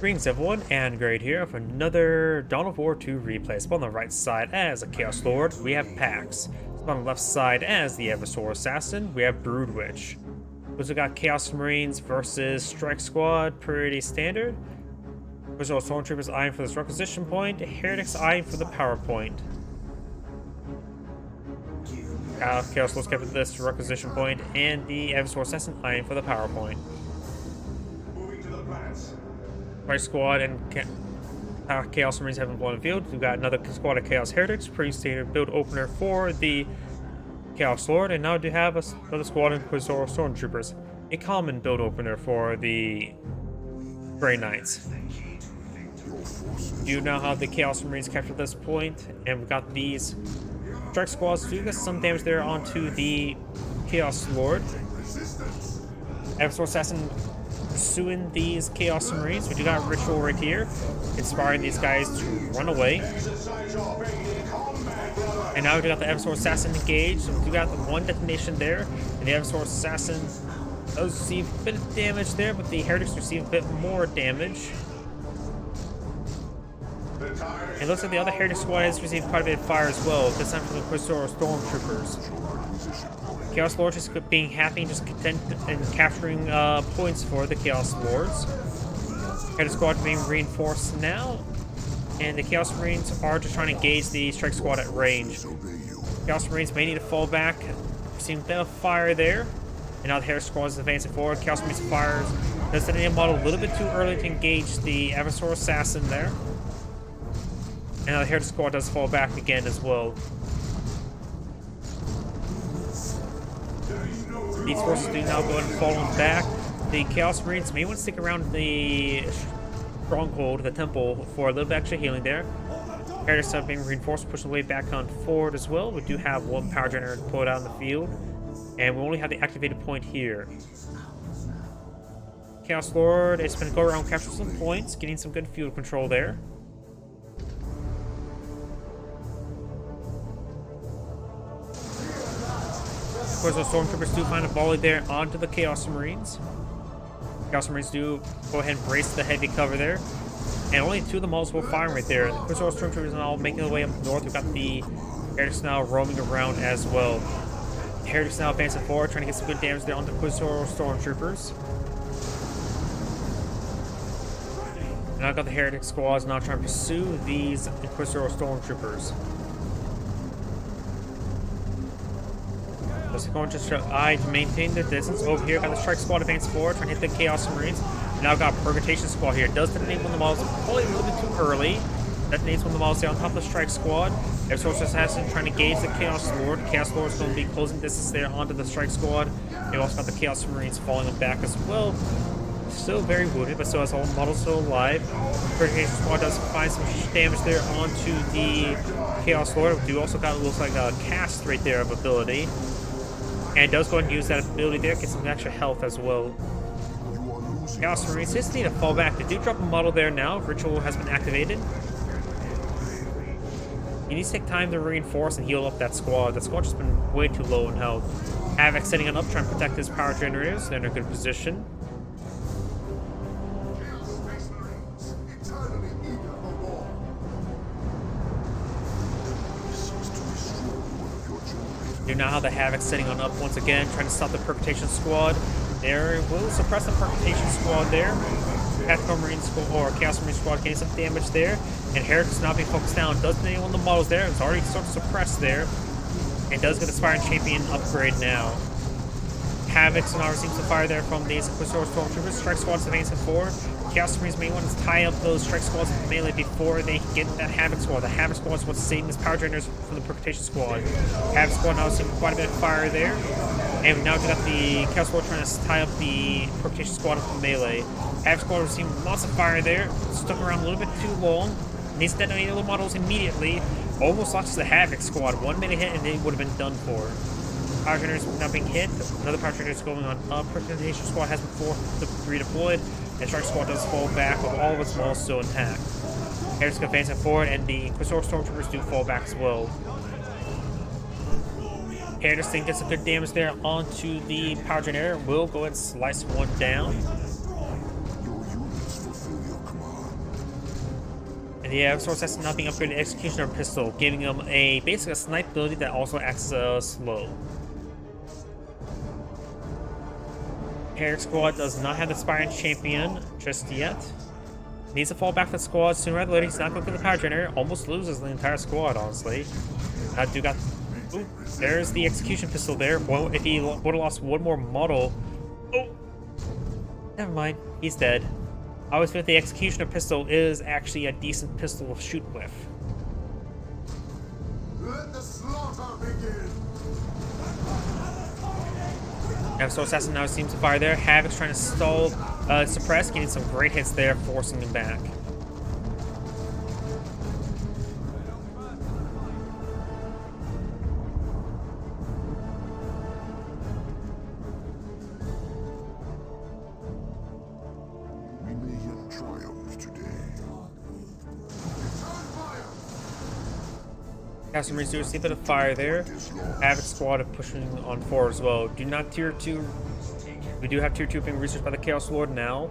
Greetings everyone, and Great here for another Dawn of War 2 replay. So on the right side as a Chaos Lord, we have Pax. So on the left side as the Eversour Assassin, we have Broodwich. We also got Chaos Marines versus Strike Squad, pretty standard. Visual Stormtroopers eyeing for this requisition point, Heretics eyeing for the power point. Chaos Lords kept this requisition point, and the Eversour Assassin eyeing for the power point. Strike Squad and Chaos Marines haven't blown the field. We've got another squad of Chaos Heretics, pretty standard build opener for the Chaos Lord, and now we do have another squad of Eversour Stormtroopers, a common build opener for the Grey Knights. You now have the Chaos Marines captured this point, and we've got these Strike Squads do get some damage there onto the Chaos Lord. Eversour Assassin pursuing these Chaos Marines. We do got Ritual right here, inspiring these guys to run away. And now we got the Eversour Assassin engaged. We do got the one detonation there, and the Eversour Assassin does receive a bit of damage there, but the Heretics receive a bit more damage. It looks like the other Heretic squad has received quite a bit of fire as well, this time from the Eversour Stormtroopers. Chaos Lords just being happy and just content and capturing points for the Chaos Lords. Heretic squad being reinforced now, and the Chaos Marines are just trying to engage the Strike Squad at range. Chaos Marines may need to fall back, receiving a bit of fire there, and now the Heretic squad is advancing forward. Chaos Marines fires. Does the model a little bit too early to engage the Eversour Assassin there. And now the Heretic squad does fall back again as well. These forces do now go and fall back. The Chaos Marines may want to stick around the stronghold, the temple, for a little bit extra healing there. Heretics are being reinforced, pushing the way back on forward as well. We do have one power generator to put out in the field, and we only have the activated point here. Chaos Lord is going to go around, capture some points, getting some good field control there. Of course, those Stormtroopers do find a volley there onto the Chaos Marines. Chaos Marines do go ahead and brace the heavy cover there. And only two of the models will fire right there. The Eversour Stormtroopers are now making their way up north. We've got the Heretics now roaming around as well. The Heretics now advancing forward, trying to get some good damage there on the Eversour Stormtroopers. And I've got the Heretic squads now trying to pursue these Eversour Stormtroopers. So going to try to maintain their distance. Over here, got the Strike Squad advance forward, trying to hit the Chaos Marines. Now got Purgation Squad here. Does detonate one of the models, probably a little bit too early. Detonates one of the models there on top of the Strike Squad. Eversour Assassin trying to gauge the Chaos Lord. Chaos Lord is going to be closing distance there onto the Strike Squad. We also got the Chaos Marines falling back as well. Still very wounded, but still has all models still alive. Purgation Squad does find some damage there onto the Chaos Lord. We do also got, it looks like a cast right there of ability. And does go and use that ability there, get some extra health as well. Chaos Marines just need to fall back. They do drop a model there now. Ritual has been activated. You need to take time to reinforce and heal up that squad. That squad's just been way too low in health. Havoc setting it up, trying to protect his power generators. They're in a good position. You now have the Havoc setting on up once again, trying to stop the Purgation Squad. There will suppress the Purgation Squad there. Tactical Marine Squad or Chaos Marine Squad getting some damage there. And Heretics now being focused down. Does any one of the models there. It's already sort of suppressed there. And does get the Aspiring Champion upgrade now. Havoc now receives some fire there from these Eversour Stormtroopers. Strike Squad's advancing forward. Chaos Marines may want to tie up those Strike Squads with melee before they can get that Havoc Squad. The Havoc Squad is what's saving this power generators from the Purgation Squad. Havoc Squad now seeing quite a bit of fire there. And we now got the Chaos Squad trying to tie up the Purgation Squad with melee. Havoc Squad receiving lots of fire there. Stuck around a little bit too long. Needs to detonate the models immediately. Almost lost the Havoc Squad. 1 minute hit and they would have been done for. Power generators now being hit. Another power generator is going on up. Purgation Squad has been redeployed. And Strike Squad does fall back with all of its models still intact. Heretics advancing forward, and the Eversour Stormtroopers do fall back as well. Heretics think gets some good damage there onto the power generator. Will go ahead and slice one down. And the Eversour has not being upgraded to Executioner Pistol, giving him a basically a snipe ability that also acts as slow. Herrick squad does not have the Aspiring Champion just yet. Needs to fall back to the squad sooner or later. He's not going to get the power generator. Almost loses the entire squad, honestly. Do got. Ooh, there's the execution pistol there. Well, if he would have lost one more model. Oh, never mind. He's dead. I always feel the executioner pistol is actually a decent pistol to shoot with. Let the slaughter begin. Eversour Assassin now seems to fire there. Havoc's trying to stall, suppress, getting some great hits there, forcing him back. We may yet triumph today. Castle Marines do receive a bit of fire there. Havoc squad are pushing on forward as well. Do not tier 2. We do have tier 2 being researched by the Chaos Lord now.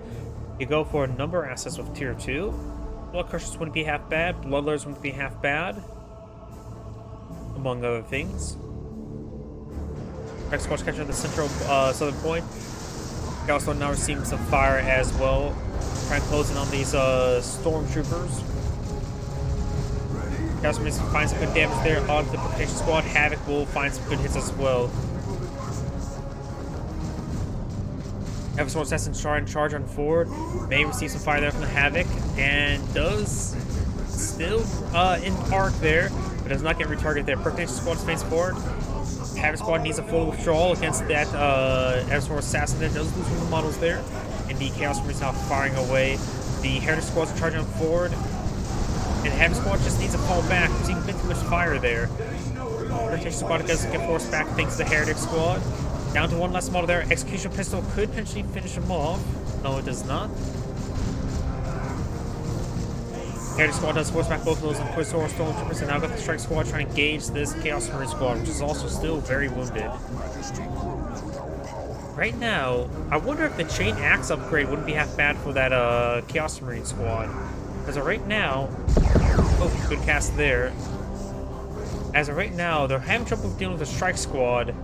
You go for a number of assets with tier 2. Blood Crushers wouldn't be half bad. Bloodletters wouldn't be half bad. Among other things. Rex squad's catching at the central southern point. Chaos Lord now receiving some fire as well. Trying to close in on these stormtroopers. Chaos Marines can find some good damage there on the Protection Squad. Havoc will find some good hits as well. Eversour Assassin trying to charge on forward. May receive some fire there from the Havoc. And does still in arc there. But does not get retargeted there. Protection Squad stays forward. Havoc Squad needs a full withdrawal against that Eversour Assassin that does lose one of the models there. And the Chaos Marines now firing away. The Heritage Squad's charging on forward. And Havoc Squad just needs to fall back. We're seeing a bit too much fire there. Protection Squad doesn't get forced back thanks to the Heretic Squad. Down to one last model there. Execution Pistol could potentially finish him off. No, it does not. Heretic Squad does force back both of those Inquisitor Stormtroopers, and now got the Strike Squad trying to engage this Chaos Marine Squad, which is also still very wounded. Right now, I wonder if the Chain Axe upgrade wouldn't be half bad for that Chaos Marine Squad. As of right now, oh, good cast there. As of right now, they're having trouble dealing with the Strike Squad,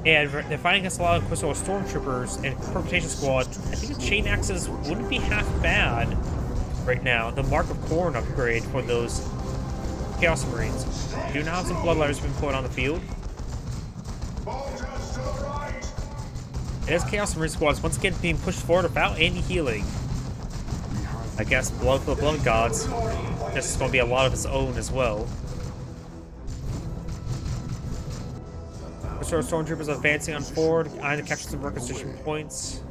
and they're fighting against a lot of Inquisitor Stormtroopers and Permutation Squad. I think the Chain Axes wouldn't be half bad right now. The Mark of Khorne upgrade for those Chaos Marines. Do now have some Bloodletters being put on the field. And as Chaos Marine Squads once again being pushed forward without any healing. I guess Blood for the Blood Gods. This is going to be a lot of its own as well. Restore Stormtroopers advancing on forward, eyeing to capture some requisition points.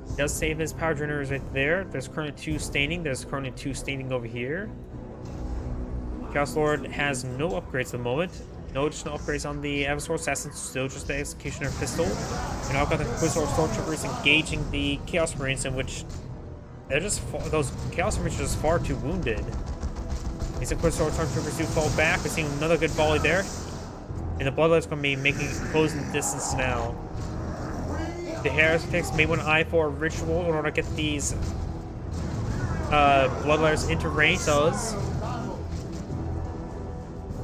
He does save his power generators right there. There's currently 2 standing. There's currently 2 standing over here. Chaos Lord has no upgrades at the moment. No additional upgrades on the Eversour Assassin, still just the Executioner Pistol. And I've got the Inquisitor Stormtroopers engaging the Chaos Marines, in which they're just those Chaos Marines are just far too wounded. These Inquisitor Stormtroopers do fall back. We're seeing another good volley there. And the Bloodletter's going to be making closing distance now. The Heretics may want to eye for a ritual in order to get these Bloodletters into range. Does.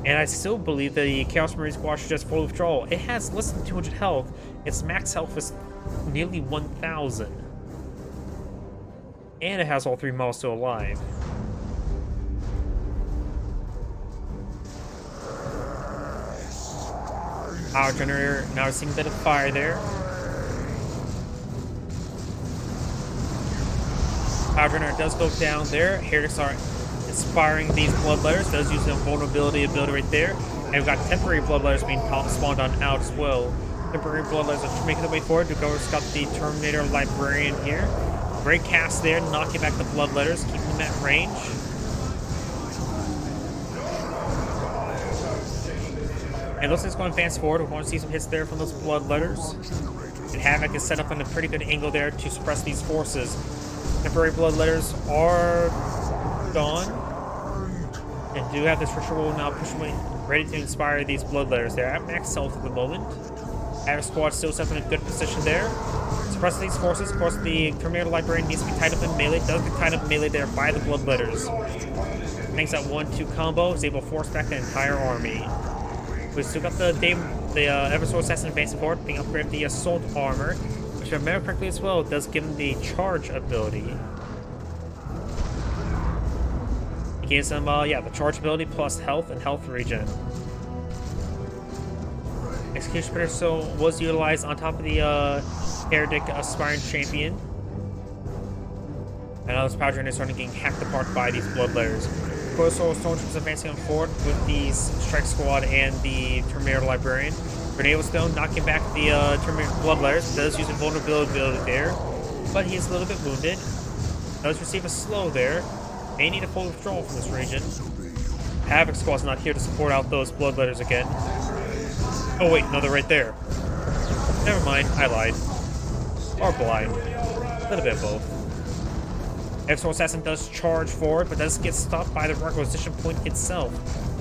And I still believe the Chaos Marine Squad should just full withdrawal. It has less than 200 health. Its max health is nearly 1,000. And it has all 3 models still alive. Power generator now seeing a bit of fire there. Power generator does go down there. Heretics are inspiring these Bloodletters. Does use the vulnerability ability right there. And we've got temporary Bloodletters being spawned on out as well. Temporary Bloodletters are making their way forward. Dugover's got the Terminator Librarian here. Great cast there, knocking back the Bloodletters, keeping them at range. And looks like it's going to advance forward. We want to see some hits there from those Bloodletters. And Havoc is set up on a pretty good angle there to suppress these forces. Temporary Bloodletters are gone. And do have this ritual now pushing away, ready to inspire these Bloodletters. They're at max health at the moment. Havoc Squad still set up in a good position there. Suppress these forces. Of course, the Terminator Librarian needs to be tied up in melee. Does get tied up in melee there by the Bloodletters. Thanks that 1-2 combo is able to force back the entire army. We still got the Eversour Assassin advancing forward, being upgraded the Assault Armor, which if I remember correctly as well, does give him the Charge ability. It gives him, the Charge ability plus health and health regen. Execution Pistol was utilized on top of the Heretic Aspiring Champion. And now this Power Drain is starting getting hacked apart by these Blood Layers. Coastal Stormtroopers advancing on forward with the Strike Squad and the Terminator Librarian. Grenade Stone knocking back the Terminator Blood Layers. Does use invulnerability there, but he's a little bit wounded. Does receive a slow there. May need a full withdrawal from this region. Havoc Squad's not here to support out those Blood Layers again. Oh wait, no, they're right there. Never mind, I lied. Or blind. A little bit of both. Eversour Assassin does charge forward, but does get stopped by the requisition point itself.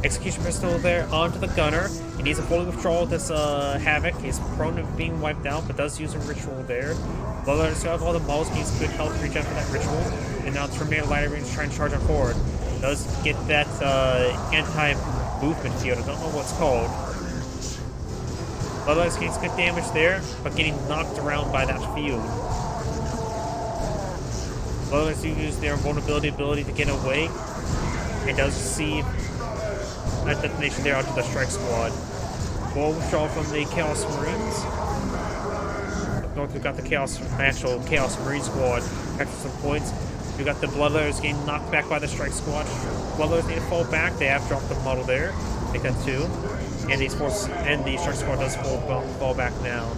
Execution Pistol there onto the gunner. He needs a full withdrawal. This Havoc is prone to being wiped out, but does use a ritual there. Bloodletter still have all the models, gains good health regen for that ritual. And now Terminator Librarian is trying to charge on forward. Does get that anti-movement field. I don't know what's called. Bloodletter gains good damage there, but getting knocked around by that field. Bloodletters do use their vulnerability ability to get away. It does receive that detonation there onto the Strike Squad. Full withdrawal from the Chaos Marines. North, we've got the actual Chaos Marine Squad after some points. We've got the Bloodletters getting knocked back by the Strike Squad. Bloodletters need to fall back. They have dropped the model there. They got 2. And the Strike Squad does fall back now.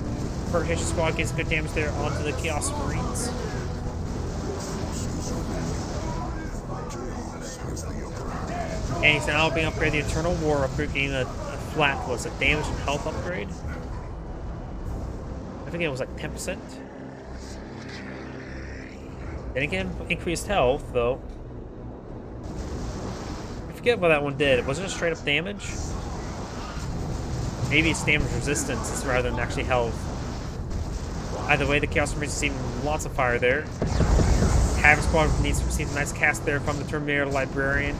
Purgation Squad gets good damage there onto the Chaos Marines. And he's now being upgraded the Eternal War upgrade, getting a flat, what's it, damage and health upgrade? I think it was like 10%. Then again, increased health, though. I forget what that one did. Was it just straight up damage? Maybe it's damage resistance rather than actually health. Either way, the Chaos Marines are seeing lots of fire there. Havoc Squad needs to receive a nice cast there from the Terminator Librarian.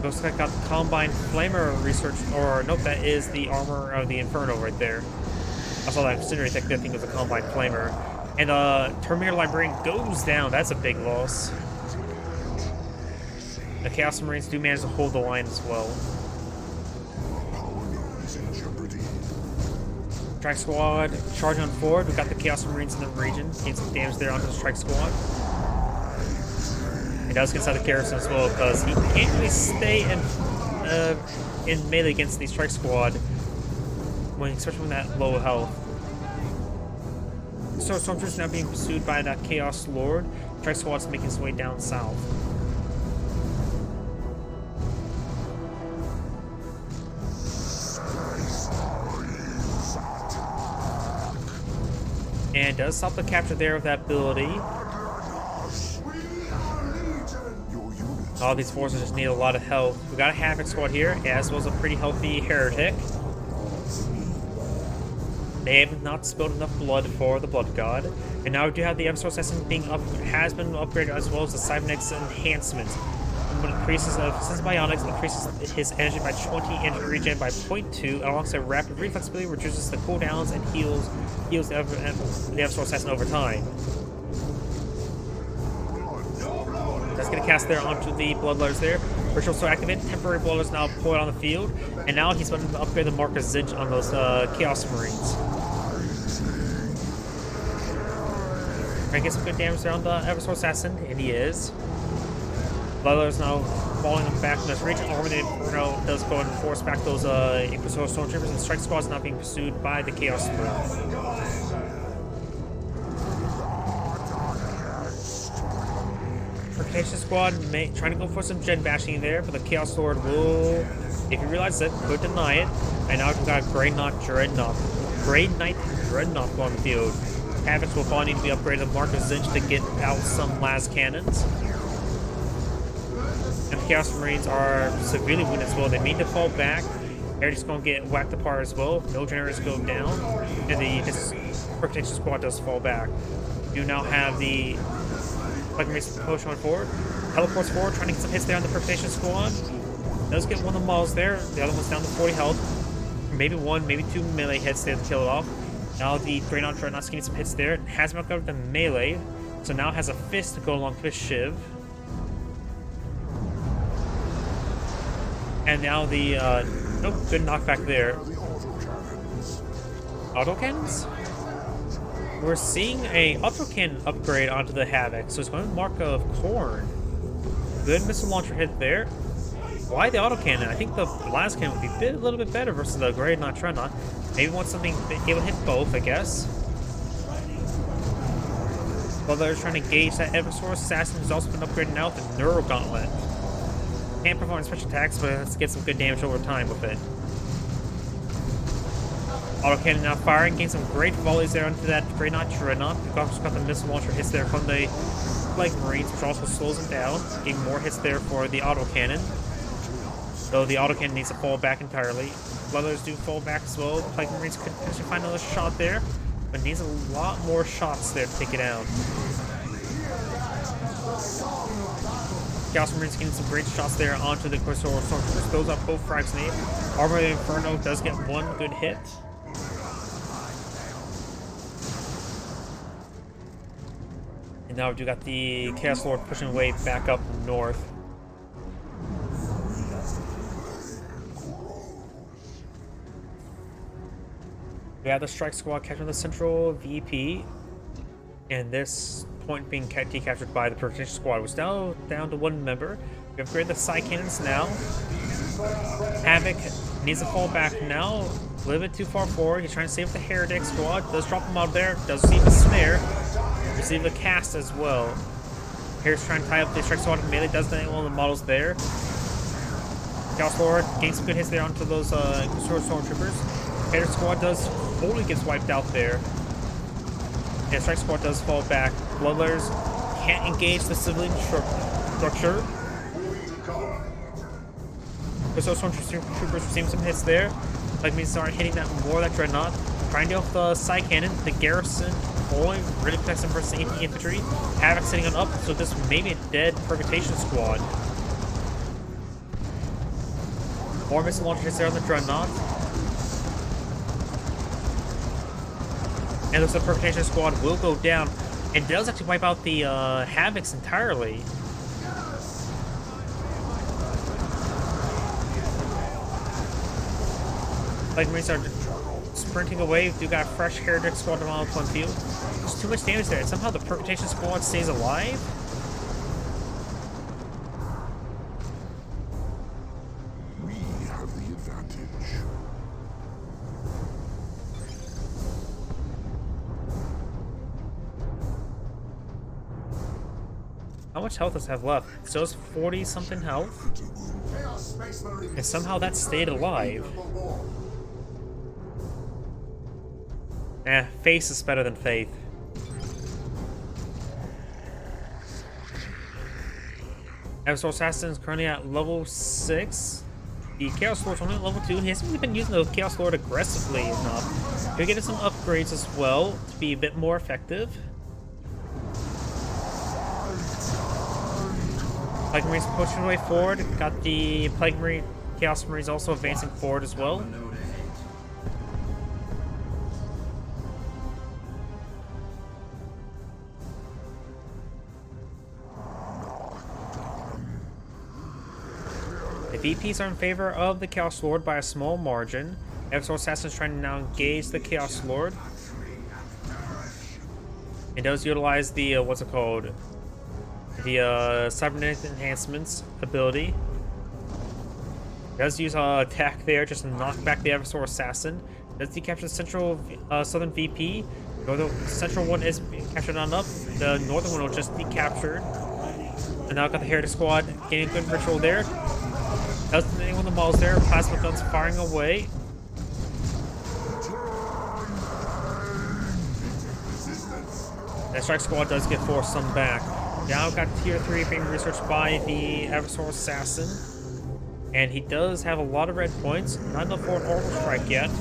Looks like I got the Combine Flamer research, or nope, that is the Armor of the Inferno right there. I saw that incendiary tech, I think it was a Combine Flamer. And Terminator Librarian goes down, that's a big loss. The Chaos Marines do manage to hold the line as well. Strike Squad charging on forward, we've got the Chaos Marines in the region, getting some damage there onto the Strike Squad. He does get inside the garrison as well because he can't really stay in melee against the Strike Squad, especially when that low health. So Stormtroopers now being pursued by that Chaos Lord. Strike Squad's making its way down south. And does stop the capture there with that ability. All these forces just need a lot of health. We got a Havoc Squad here, as well as a pretty healthy Heretic. They have not spilled enough blood for the Blood God. And now we do have the Eversour Assassin has been upgraded, as well as the Cybernetics Enhancement. When it increases since Bionics increases his energy by 20, energy regen by 0.2, alongside rapid reflexability, reduces the cooldowns and heals the Eversour Assassin over time. That's going to cast there onto the Bloodletters there. Ritual so activated. Temporary Bloodletters now deployed on the field. And now he's going to upgrade the Marcus Zinch on those Chaos Marines. Trying to get some good damage there on the Eversour Assassin, and he is. Bloodletters now falling them back in this region. Armored Inferno does go and force back those Inquisitor Stormtroopers, and Strike Squad is now being pursued by the Chaos Marines. Fortification Squad trying to go for some gen bashing there, but the Chaos Lord will, if you realize it, could deny it. And now we've got Grey Knight Dreadnought on the field. Havoc will probably need to be upgraded to Marcus Zinch to get out some las cannons. And the Chaos Marines are severely wounded as well. They need to fall back. Heretic's going to get whacked apart as well. No generators go down. And the Fortification Squad does fall back. You now have the Like Mason push on forward. Teleports forward, trying to get some hits there on the Perforation Squad. Does get one of the models there. The other one's down to 40 health. Maybe one, maybe two melee hits there to kill it off. Now the Dreadnought's getting some hits there. Has knocked out the melee. So now has a fist to go along with his Shiv. And now the, nope, good knockback there. Autocannons? We're seeing a autocannon upgrade onto the Havoc, so it's going to Mark of Corn. Good missile launcher hit there. Why the autocannon? I think the blast cannon would be a little bit better versus the Dreadnought. Maybe want something able to hit both, I guess. While they're trying to gauge that Eversour Assassin, who's also been upgraded now with the Neuro Gauntlet. Can't perform special attacks, but let's get some good damage over time with it. Autocannon now firing, getting some great volleys there onto that Dreadnought. We've also got the missile launcher hits there from the Plague Marines, which also slows them down. Getting more hits there for the autocannon. Though the autocannon needs to fall back entirely. Others do fall back as well. The Plague Marines could potentially find another shot there, but needs a lot more shots there to take it out. Chaos Marines getting some great shots there onto the Eversour Stormtroopers. Those up both frags nade. Armor of the Inferno does get one good hit. And now we do got the Chaos Lord pushing way back up north. We have the Strike Squad capturing the Central VP. And this point being decaptured by the Protection Squad was now down to one member. We upgraded the side cannons now. Havoc needs to fall back now. A little bit too far forward. He's trying to save the Heretic Squad. Does drop him out there. Does receive the snare. Receive the cast as well. Here's trying to tie up the Strike Squad melee. Does the one of the models there. Chaos Lord gains some good hits there onto those Stormtroopers. Heretic Squad does fully gets wiped out there. Yeah, Strike Squad does fall back. Bloodletters can't engage the civilian structure. So Stormtroopers receiving some hits there. Like me start hitting that more that Dreadnought. Trying to deal with the side cannon. The garrison falling really protects them versus the infantry. Havoc sitting on up, so this may be a dead Perforation Squad. More missile launcher hits there on the Dreadnought. And looks like the Perforation Squad will go down. And does actually wipe out the Havocs entirely. Like Marines are sprinting away. We do got a fresh Heretic Squad on one field. There's too much damage there. And somehow the Perforation Squad stays alive. We have the advantage. How much health does it have left? It still has 40 something health. And somehow that stayed alive. Face is better than faith. Eversour Assassin is currently at level 6. The Chaos Lord's only at level 2, and he hasn't really been using the Chaos Lord aggressively enough. We're getting some upgrades as well to be a bit more effective. Plague Marines pushing their way forward. Got the Plague Marine, Chaos Marines also advancing forward as well. The VPs are in favor of the Chaos Lord by a small margin. Eversour Assassin is trying to now engage the Chaos Lord. It does utilize the, what's it called? The Cybernetic Enhancements ability. It does use attack there just to knock back the Eversour Assassin. It does decapture the central southern VP. The central one is captured on up. The northern one will just be captured. And now got the Heretic Squad getting a good ritual there. Doesn't anyone of the models there. Plasma guns firing away. That Strike Squad does get forced some back. Now got tier 3 being researched by the Eversour Assassin. And he does have a lot of red points. Not enough for an orbital strike yet.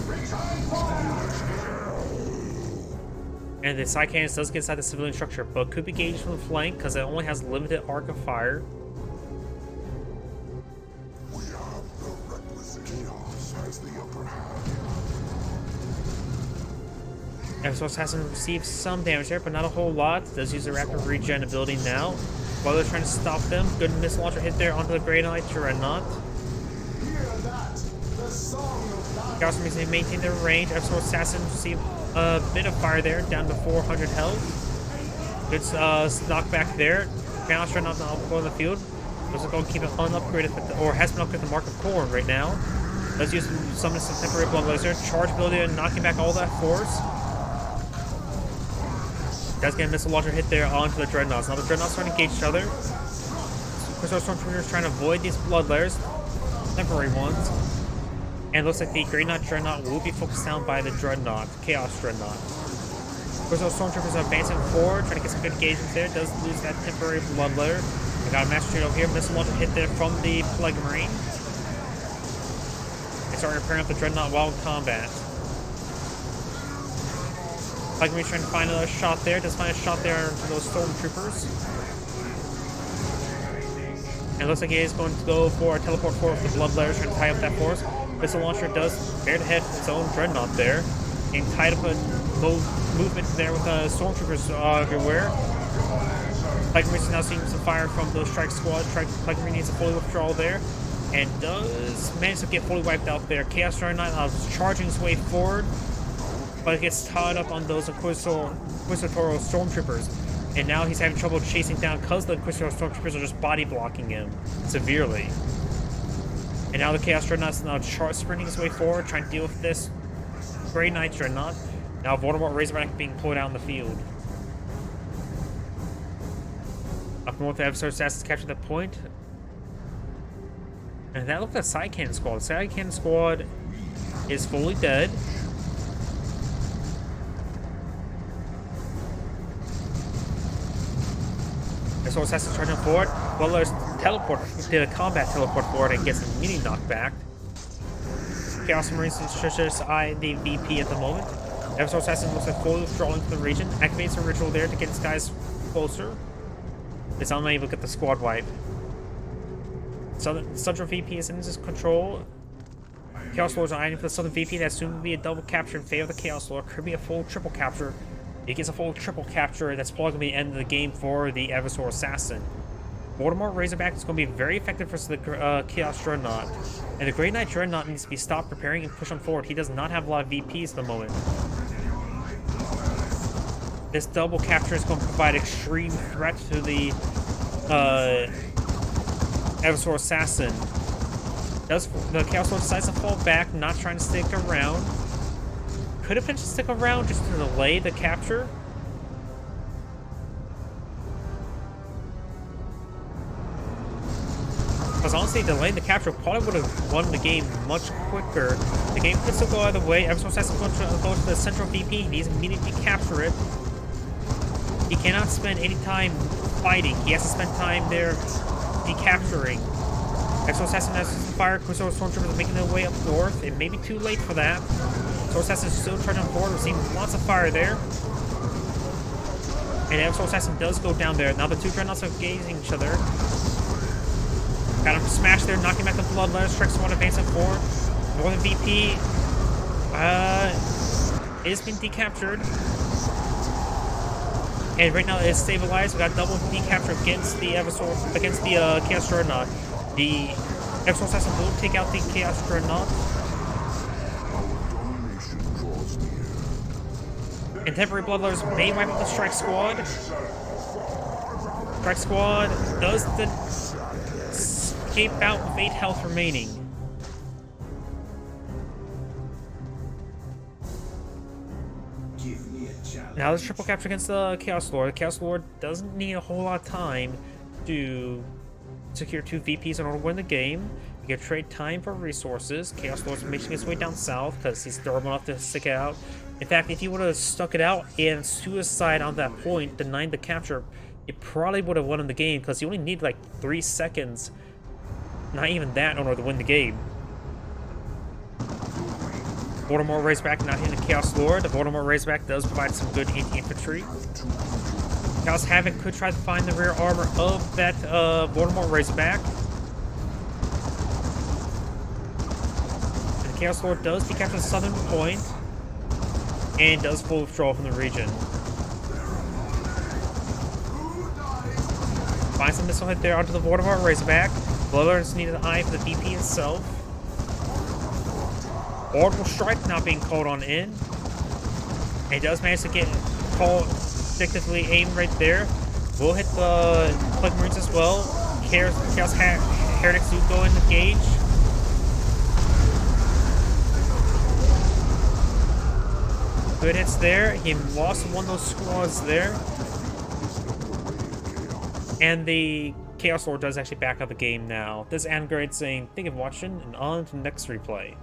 And the side cannons does get inside the civilian structure, but could be gauged from the flank because it only has limited arc of fire. We have the requisite. Chaos has the upper hand. Eversour Assassin received some damage there, but not a whole lot. Does use a rapid regen ability now. While they're trying to stop them, good missile launcher hit there onto the Grey Knight Dreadnought. Chaos Marines maintain their range. Eversour Assassin received a bit of fire there, down to 400 health. Good knockback there. Chaos Dreadnought now on the field. Doesn't go and keep it unupgraded, or has been upgraded to Mark of Corn right now. Does use some temporary blood laser. Charge ability and knocking back all that force. Does get a missile launcher hit there onto the Dreadnoughts. Now the Dreadnoughts trying to engage each other. Crystal Stormtroopers trying to avoid these blood layers, temporary ones. And it looks like the Grey Knight Dreadnought will be focused down by the Dreadnought, Chaos Dreadnought. Crystal Stormtroopers are advancing forward, trying to get some good engagements there. Does lose that temporary blood layer. We got a Master Trade over here. Missile launcher hit there from the Plague Marine. They start repairing up the Dreadnought while in combat. Plague Marine's trying to find another shot there. Does find a shot there into those Stormtroopers. And it looks like he is going to go for a teleport forward with the blood layers, trying to tie up that force. Missile launcher does bear to head its own Dreadnought there. Getting tied up a movement there with Stormtroopers everywhere. Plague Marine is now seeing some fire from those Strike Squad. Plague Marine needs a fully withdrawal there. And does manage to get fully wiped out there. Chaos Dreadnought charging his way forward. But it gets tied up on those Inquisitorial Stormtroopers. And now he's having trouble chasing down because the Inquisitorial Stormtroopers are just body blocking him severely. And now the Chaos Dreadnought's now sprinting his way forward, trying to deal with this Grey Knight Dreadnought. Now Voldemort Razorback being pulled out in the field. Up north, the Eversour Assassins captured that point. And that looked like a Side Cannon Squad. The Side Cannon Squad is fully dead. So Assassin's charging forward. Well, there's did a combat teleport forward and gets immediately knocked back. Chaos Marines just eye the VP at the moment. Eversour Assassin looks like fully withdrawing to the region. Activates a ritual there to get his guys closer. It's unable to get the squad wipe. Southern VP is in his control. Chaos Lords are eyeing for the Southern VP. That soon will be a double capture in favor of the Chaos Lord. Could be a full triple capture. He gets a full triple capture. That's probably going to be the end of the game for the Eversour Assassin. Voldemort Razorback is going to be very effective for the Chaos Dreadnought. And the Grey Knight Dreadnought needs to be stopped preparing and push on forward. He does not have a lot of VPs at the moment. This double capture is going to provide extreme threat to the Eversour Assassin. The Chaos Lord decides to fall back, not trying to stick around. Could have potentially stick around just to delay the capture. Because honestly, delaying the capture probably would have won the game much quicker. The game could still go either way. Eversour Assassin goes to the central VP. He needs to immediately capture it. He cannot spend any time fighting. He has to spend time there decapturing. Eversour Assassin has some fire. Inquisitorial Stormtroopers are making their way up north. It may be too late for that. Eversour Assassin is still charging forward. We're seeing lots of fire there. And Eversour Assassin does go down there. Now the two Dreadnoughts are gazing each other. Got him smashed there, knocking back the blood layers. Strike Squad advancing forward. Northern VP is being decaptured. And right now it is stabilized. We got double decapture against the Eversour, against the Chaos Dreadnought. The Eversour Assassin will take out the Chaos Dreadnought. And temporary bloodletters may wipe out the Strike Squad. Strike Squad does the escape out with 8 health remaining. Now there's triple capture against the Chaos Lord. The Chaos Lord doesn't need a whole lot of time to secure 2 VPs in order to win the game. You can trade time for resources. Chaos Lord's making his way down south because he's durable enough to stick it out. In fact, if he would have stuck it out and suicide on that point, denying the capture, it probably would have won in the game because you only need like 3 seconds. Not even that in order to win the game. Voldemort Razorback not hitting the Chaos Lord. The Voldemort Razorback does provide some good anti-infantry. Chaos Havoc could try to find the rear armor of that Voldemort Razorback. Chaos Lord does decapture the southern point and does full withdrawal from the region. Finds a missile hit there onto the Voldemort Razorback. Bloodlord is needed an eye for the VP itself. Orbital Strike not being called on in. And he does manage to get called effectively aimed right there. Will hit the Plague Marines as well. Chaos Heretics do go in the gauge. Good hits there. He lost one of those squads there. And the Chaos Lord does actually back up the game now. This is Adam Grade saying, thank you for watching, and on to the next replay.